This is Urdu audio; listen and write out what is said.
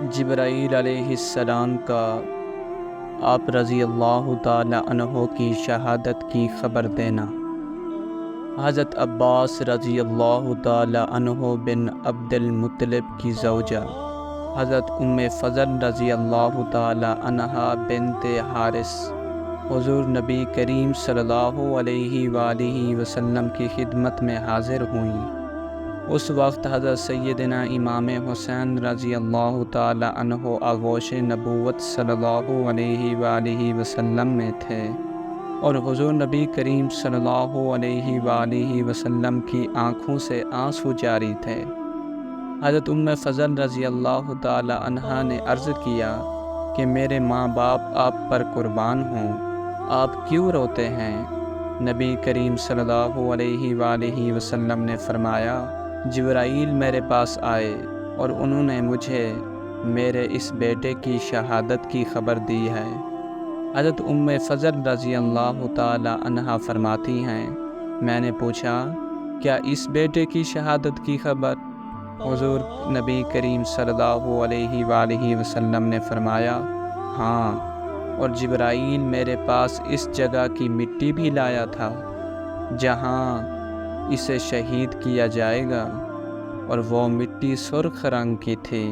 جبرائیل علیہ السلام کا آپ رضی اللہ تعالی عنہ کی شہادت کی خبر دینا۔ حضرت عباس رضی اللہ تعالی عنہ بن عبد المطلب کی زوجہ حضرت فضل رضی اللہ تعالی عنہا بنت حارث حضور نبی کریم صلی اللہ علیہ وآلہ وسلم کی خدمت میں حاضر ہوئیں۔ اس وقت حضرت سیدنا امام حسین رضی اللہ تعالی عنہ آغوش نبوت صلی اللہ علیہ وآلہ وسلم میں تھے، اور حضور نبی کریم صلی اللہ علیہ وآلہ وسلم کی آنکھوں سے آنسو جاری تھے۔ حضرت فضل رضی اللہ تعالی عنہا نے عرض کیا کہ میرے ماں باپ آپ پر قربان ہوں، آپ کیوں روتے ہیں؟ نبی کریم صلی اللہ علیہ وآلہ وسلم نے فرمایا، جبرائیل میرے پاس آئے اور انہوں نے مجھے میرے اس بیٹے کی شہادت کی خبر دی ہے۔ حضرت فضل رضی اللہ تعالی عنہا فرماتی ہیں، میں نے پوچھا کیا اس بیٹے کی شہادت کی خبر؟ حضور نبی کریم صلی اللہ علیہ وآلہ وسلم نے فرمایا، ہاں، اور جبرائیل میرے پاس اس جگہ کی مٹی بھی لایا تھا جہاں اسے شہید کیا جائے گا، اور وہ مٹی سرخ رنگ کی تھی۔